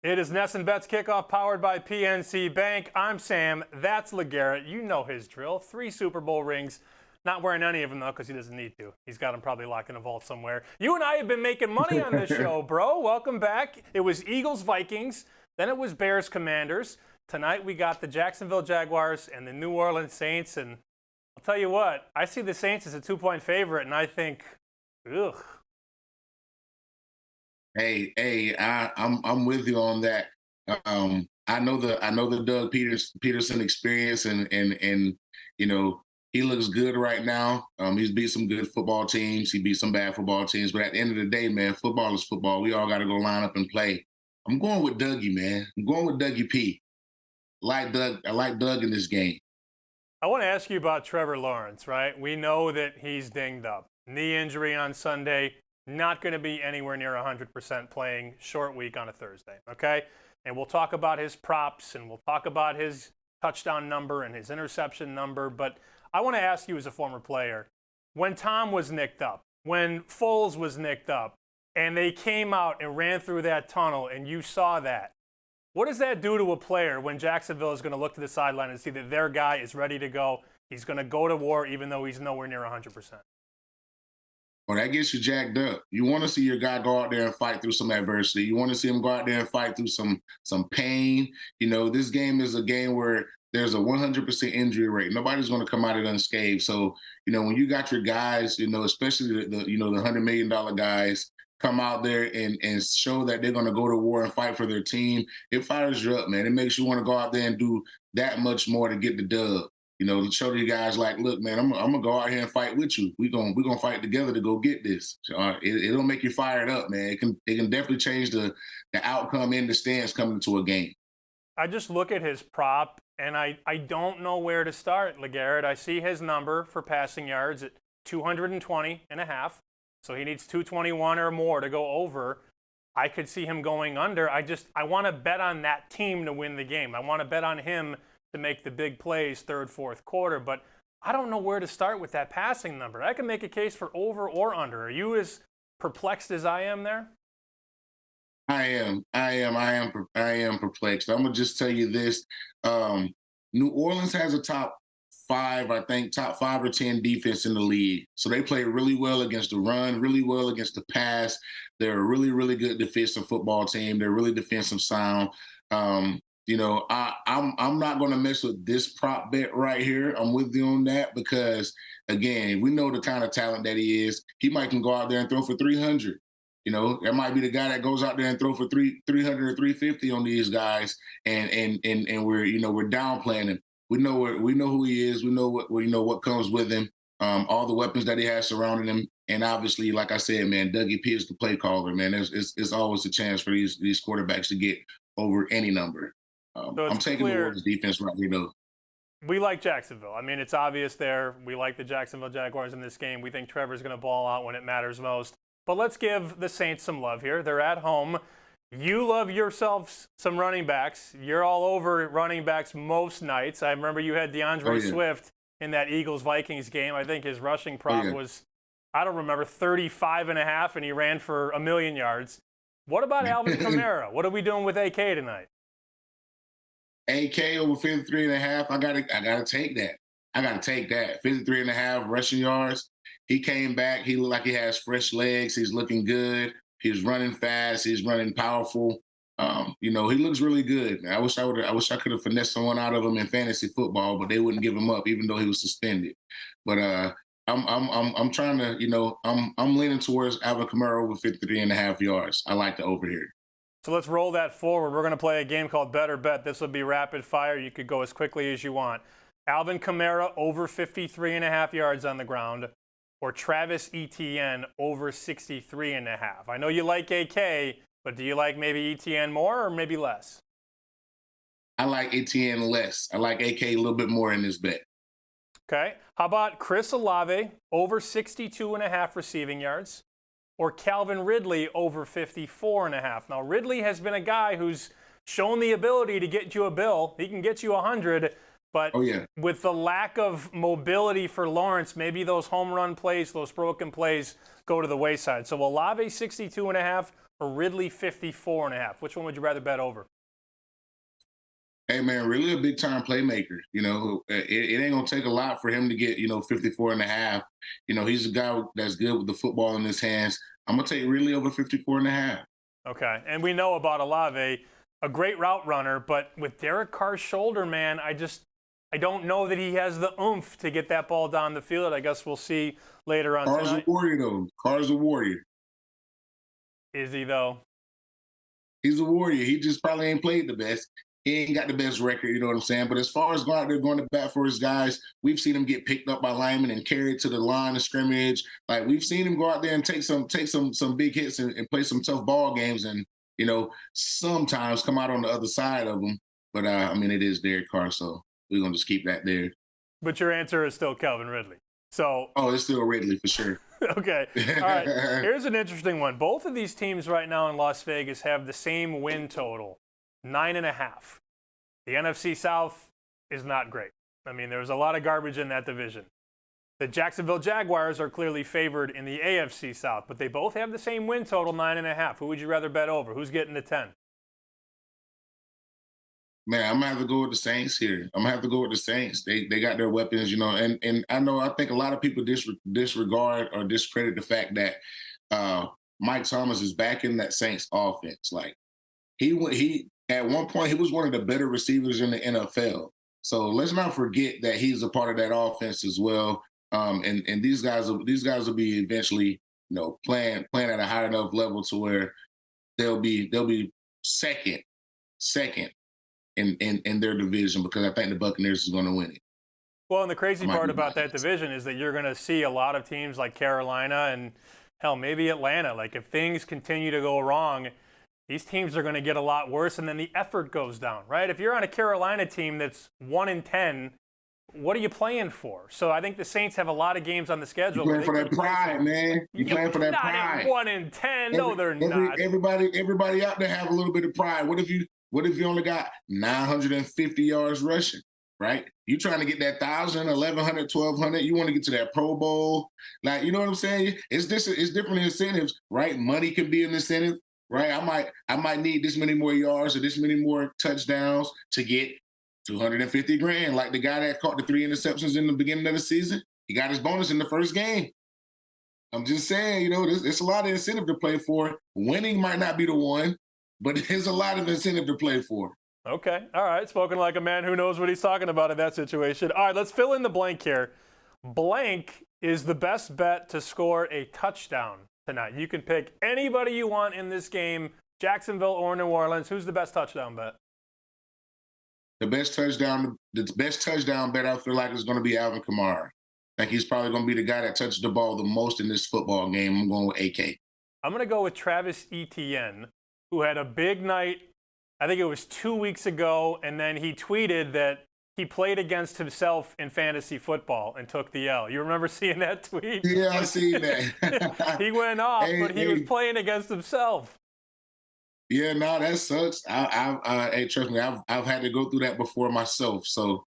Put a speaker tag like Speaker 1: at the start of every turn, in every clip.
Speaker 1: It is NESN Bets Kickoff powered by PNC Bank. I'm Sam. That's LeGarrette. You know his drill. 3 Super Bowl rings. Not wearing any of them, though, because he doesn't need to. He's got them probably locked in a vault somewhere. You and I have been making money on this show, bro. Welcome back. It was Eagles-Vikings. Then it was Bears-Commanders. Tonight we got the Jacksonville Jaguars and the New Orleans Saints. And I'll tell you what, I see the Saints as a 2-point favorite, and I think, ugh.
Speaker 2: I'm with you on that. I know the Doug Peterson experience, and you know he looks good right now. He's beat some good football teams. He beat some bad football teams. But at the end of the day, man, football is football. We all got to go line up and play. I'm going with Dougie, man. I'm going with Dougie P. I like Doug in this game.
Speaker 1: I want to ask you about Trevor Lawrence, right? We know that he's dinged up. Knee injury on Sunday. Not going to be anywhere near 100% playing short week on a Thursday, okay? And we'll talk about his props, and we'll talk about his touchdown number and his interception number. But I want to ask you as a former player, when Tom was nicked up, when Foles was nicked up, and they came out and ran through that tunnel and you saw that, what does that do to a player when Jacksonville is going to look to the sideline and see that their guy is ready to go? He's going to go to war even though he's nowhere near 100%.
Speaker 2: Well, that gets you jacked up. You want to see your guy go out there and fight through some adversity. You want to see him go out there and fight through some pain. You know, this game is a game where there's a 100% injury rate. Nobody's going to come out of it unscathed. So, you know, when you got your guys, you know, especially the $100 million guys, come out there and show that they're going to go to war and fight for their team, it fires you up, man. It makes you want to go out there and do that much more to get the dub. You know, to show you guys like, look, man, I'm gonna go out here and fight with you. We're gonna fight together to go get this. It'll make you fired up, man. It can definitely change the outcome in the stands coming into a game.
Speaker 1: I just look at his prop, and I don't know where to start, LeGarrette. I see his number for passing yards at 220.5, so he needs 221 or more to go over. I could see him going under. I want to bet on that team to win the game. I want to bet on him to make the big plays third, fourth quarter, but I don't know where to start with that passing number. I can make a case for over or under. Are you as perplexed as I am there?
Speaker 2: I am perplexed. I'm gonna just tell you this: New Orleans has a top 5 or 10 defense in the league. So they play really well against the run, really well against the pass. They're a really, really good defensive football team. They're really defensive sound. You know, I'm not going to mess with this prop bet right here. I'm with you on that because, again, we know the kind of talent that he is. He might can go out there and throw for 300. You know, that might be the guy that goes out there and throw for 300 or 350 on these guys, and we're downplaying him. We know who he is. We know what comes with him. All the weapons that he has surrounding him, and obviously, like I said, man, Dougie P is the play caller. Man, it's always a chance for these quarterbacks to get over any number. I'm taking the Warriors defense right here, though.
Speaker 1: We like Jacksonville. I mean, it's obvious there. We like the Jacksonville Jaguars in this game. We think Trevor's going to ball out when it matters most. But let's give the Saints some love here. They're at home. You love yourselves some running backs. You're all over running backs most nights. I remember you had DeAndre Swift in that Eagles-Vikings game. I think his rushing prop was, I don't remember, 35.5, and he ran for 1,000,000 yards. What about Alvin Kamara? What are we doing with AK tonight?
Speaker 2: AK over 53.5. I gotta take that. I gotta take that. 53.5 rushing yards. He came back. He looked like he has fresh legs. He's looking good. He's running fast. He's running powerful. You know, he looks really good. I wish I could have finessed someone out of him in fantasy football, but they wouldn't give him up, even though he was suspended. But I'm trying to, you know, I'm leaning towards Alvin Kamara over 53.5 yards. I like the over here.
Speaker 1: So let's roll that forward. We're going to play a game called Better Bet. This will be rapid fire. You could go as quickly as you want. Alvin Kamara over 53.5 yards on the ground, or Travis Etienne over 63.5. I know you like AK, but do you like maybe Etienne more or maybe less?
Speaker 2: I like Etienne less. I like AK a little bit more in this bet.
Speaker 1: Okay. How about Chris Olave over 62.5 receiving yards, or Calvin Ridley over 54.5? Now, Ridley has been a guy who's shown the ability to get you a bill. He can get you 100, But
Speaker 2: Oh yeah.
Speaker 1: with the lack of mobility for Lawrence, maybe those home run plays, those broken plays go to the wayside. So Olave 62.5 or Ridley 54.5. Which one would you rather bet over?
Speaker 2: Hey man, really a big time playmaker. It ain't gonna take a lot for him to get 54 and a half. He's a guy that's good with the football in his hands. I'm gonna take really over 54 and a half.
Speaker 1: Okay, and we know about Olave, a great route runner, but with Derek Carr's shoulder, man, I don't know that he has the oomph to get that ball down the field. I guess we'll see later on
Speaker 2: Carr's
Speaker 1: tonight.
Speaker 2: a warrior though. Carr's a warrior.
Speaker 1: Is he though?
Speaker 2: He's a warrior. He just probably ain't played the best. He ain't got the best record, you know what I'm saying? But as far as going out there going to bat for his guys, we've seen him get picked up by linemen and carried to the line of scrimmage. Like we've seen him go out there and take some big hits and play some tough ball games and, sometimes come out on the other side of them. But I mean, it is Derek Carr, so we're gonna just keep that there.
Speaker 1: But your answer is still Calvin Ridley. So
Speaker 2: Oh, it's still Ridley for sure.
Speaker 1: okay. All right. Here's an interesting one. Both of these teams right now in Las Vegas have the same win total, 9.5. The NFC South is not great. I mean, there's a lot of garbage in that division. The Jacksonville Jaguars are clearly favored in the AFC South, but they both have the same win total, 9.5. Who would you rather bet over? Who's getting the 10?
Speaker 2: Man, I'm gonna have to go with the Saints here. I'm gonna have to go with the Saints. They got their weapons, and I think a lot of people disregard or discredit the fact that Mike Thomas is back in that Saints offense. Like he at one point he was one of the better receivers in the NFL. So let's not forget that he's a part of that offense as well. And these guys will be eventually, playing at a high enough level to where they'll be second in their division because I think the Buccaneers is going to win it.
Speaker 1: Well, and the crazy part about that division is that you're going to see a lot of teams like Carolina and, hell, maybe Atlanta. Like, if things continue to go wrong, these teams are going to get a lot worse, and then the effort goes down, right? If you're on a Carolina team that's 1-10, what are you playing for? So I think the Saints have a lot of games on the schedule.
Speaker 2: You're playing for that pride, man. You're playing for that pride.
Speaker 1: Not at 1-10. No, they're not.
Speaker 2: Everybody out there have a little bit of pride. What if you only got 950 yards rushing, right? You trying to get that 1,000, 1,100, 1,200. You want to get to that Pro Bowl. Like, you know what I'm saying? It's different incentives, right? Money can be an incentive, right? I might need this many more yards or this many more touchdowns to get 250 grand. Like the guy that caught the 3 interceptions in the beginning of the season, he got his bonus in the first game. I'm just saying, it's a lot of incentive to play for. Winning might not be the one, but there's a lot of incentive to play for.
Speaker 1: Okay. All right. Spoken like a man who knows what he's talking about in that situation. All right. Let's fill in the blank here. Blank is the best bet to score a touchdown tonight. You can pick anybody you want in this game, Jacksonville or New Orleans. Who's the best touchdown bet?
Speaker 2: The best touchdown bet I feel like is going to be Alvin Kamara. I think he's probably going to be the guy that touches the ball the most in this football game. I'm going with AK.
Speaker 1: I'm going to go with Travis Etienne, who had a big night, I think it was 2 weeks ago, and then he tweeted that he played against himself in fantasy football and took the L. You remember seeing that tweet?
Speaker 2: Yeah, I seen that.
Speaker 1: He went off, but he was playing against himself.
Speaker 2: Yeah, no, that sucks. Hey, trust me, I've had to go through that before myself. So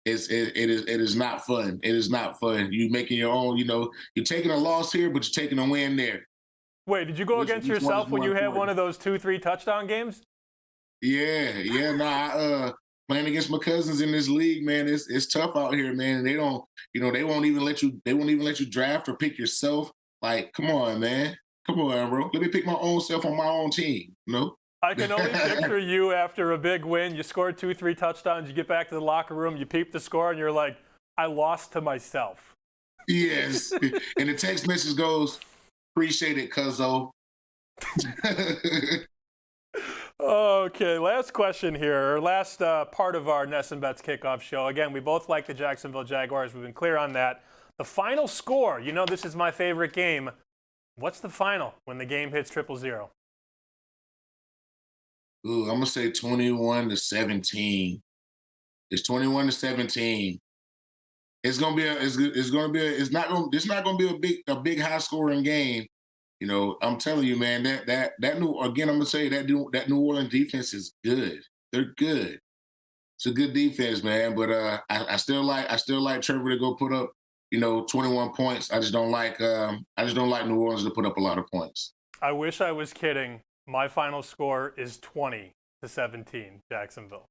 Speaker 2: it is not fun. It is not fun. You making your own, you're taking a loss here, but you're taking a win there.
Speaker 1: Wait, did you go against yourself when you had one of those 2-3 touchdown games?
Speaker 2: Yeah. No, playing against my cousins in this league, man, it's tough out here, man. They don't, they won't even let you draft or pick yourself. Like, come on, man. Come on, bro. Let me pick my own self on my own team,
Speaker 1: I can only picture you after a big win. You scored 2-3 touchdowns. You get back to the locker room. You peep the score, and you're like, I lost to myself.
Speaker 2: Yes. And the text message goes, appreciate it, cuzzo.
Speaker 1: Okay, last question here. Last part of our NESN Bets Kickoff show. Again, we both like the Jacksonville Jaguars. We've been clear on that. The final score, this is my favorite game. What's the final when the game hits 0-0?
Speaker 2: Ooh, I'm gonna say 21-17. It's 21-17. It's not gonna be a big high scoring game. I'm telling you, man, I'm gonna say that New Orleans defense is good. They're good. It's a good defense, man. But I still like Trevor to go put up, 21 points. I just don't like New Orleans to put up a lot of points.
Speaker 1: I wish I was kidding. My final score is 20-17, Jacksonville.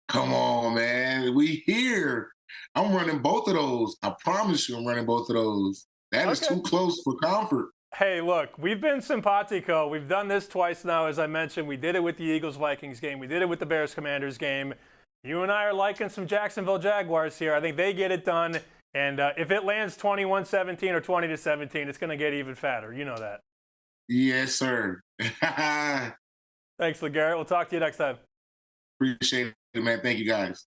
Speaker 2: Come on, man. We here. I'm running both of those. I promise you I'm running both of those. That is
Speaker 1: Okay.
Speaker 2: too close for comfort.
Speaker 1: Hey, look, we've been simpatico. We've done this twice now, as I mentioned. We did it with the Eagles-Vikings game. We did it with the Bears-Commanders game. You and I are liking some Jacksonville Jaguars here. I think they get it done. And if it lands 21-17 or 20-17, it's going to get even fatter. You know that.
Speaker 2: Yes, sir.
Speaker 1: Thanks, LeGarrette. We'll talk to you next time.
Speaker 2: Appreciate it, man. Thank you, guys.